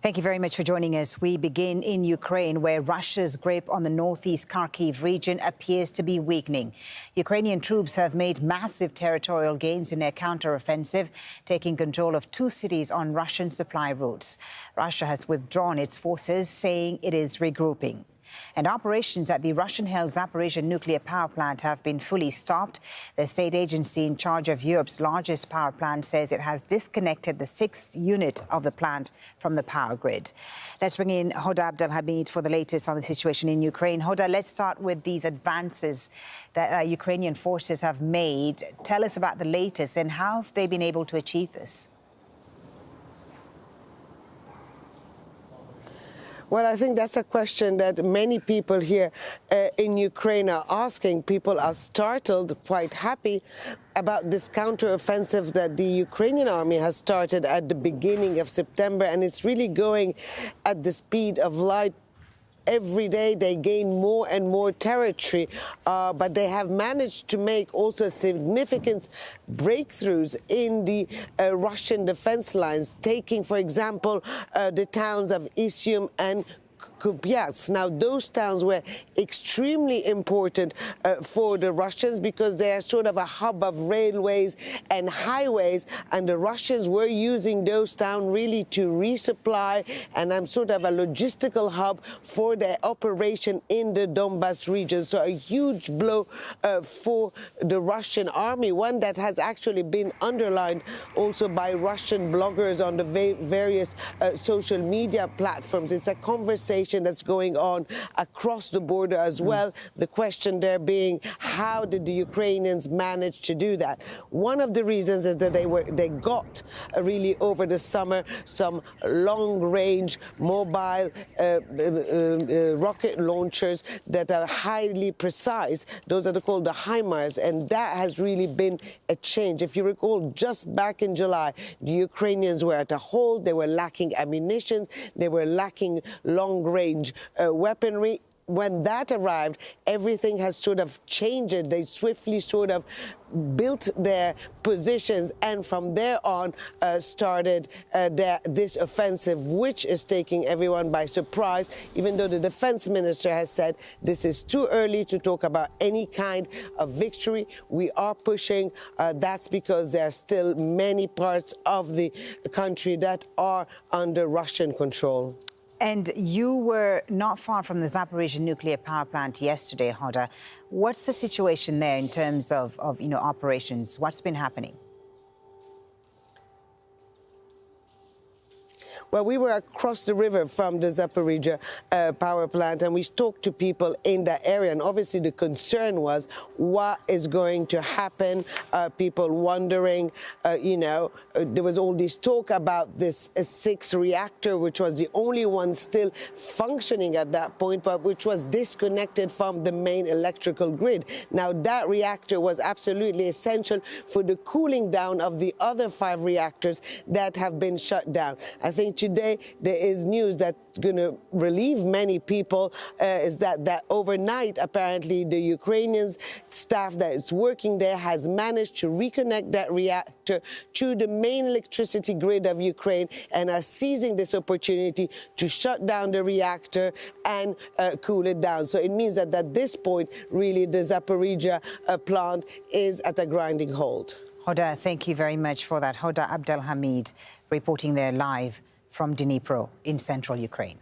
Thank you very much for joining us. We begin in Ukraine, where Russia's grip on the northeast Kharkiv region appears to be weakening. Ukrainian troops have made massive territorial gains in their counteroffensive, taking control of 2 cities on Russian supply routes. Russia has withdrawn its forces, saying it is regrouping. And operations at the Russian-held Zaporizhzhia nuclear power plant have been fully stopped. The state agency in charge of Europe's largest power plant says it has disconnected the 6th unit of the plant from the power grid. Let's bring in Hoda Abdelhamid for the latest on the situation in Ukraine. Hoda, let's start with these advances that Ukrainian forces have made. Tell us about the latest and how have they been able to achieve this? Well, I think that's a question that many people here in Ukraine are asking. People are startled, quite happy about this counteroffensive that the Ukrainian army has started at the beginning of September, and it's really going at the speed of light. Every day they gain more and more territory, but they have managed to make also significant breakthroughs in the Russian defense lines, taking, for example, the towns of Izium and Kupiansk. Now, those towns were extremely important for the Russians because they are sort of a hub of railways and highways, and the Russians were using those towns really to resupply and sort of a logistical hub for their operation in the Donbas region. So a huge blow for the Russian army, one that has actually been underlined also by Russian bloggers on the various social media platforms. It's a conversation that's going on across the border as well. The question there being, how did the Ukrainians manage to do that? One of the reasons is that they got really over the summer some long-range mobile rocket launchers that are highly precise. Those are called the HIMARS, and that has really been a change. If you recall, just back in July, the Ukrainians were at a hold. They were lacking ammunition. They were lacking long-range weaponry. When that arrived, everything has sort of changed. They swiftly sort of built their positions, and from there on started this offensive, which is taking everyone by surprise, even though the defense minister has said this is too early to talk about any kind of victory. We are pushing. That's because there are still many parts of the country that are under Russian control. And you were not far from the Zaporizhzhia nuclear power plant yesterday, Hoda. What's the situation there in terms of operations? What's been happening? Well, we were across the river from the Zaporizhzhia power plant, and we talked to people in that area. And obviously the concern was what is going to happen. People wondering, there was all this talk about this 6th reactor, which was the only one still functioning at that point, but which was disconnected from the main electrical grid. Now, that reactor was absolutely essential for the cooling down of the other 5 reactors that have been shut down. I think today there is news that's going to relieve many people, is that overnight, apparently, the Ukrainian staff that is working there has managed to reconnect that reactor to the main electricity grid of Ukraine and are seizing this opportunity to shut down the reactor and cool it down. So it means that at this point, really, the Zaporizhzhia plant is at a grinding halt. Hoda, thank you very much for that. Hoda Abdelhamid reporting there live from Dnipro in central Ukraine.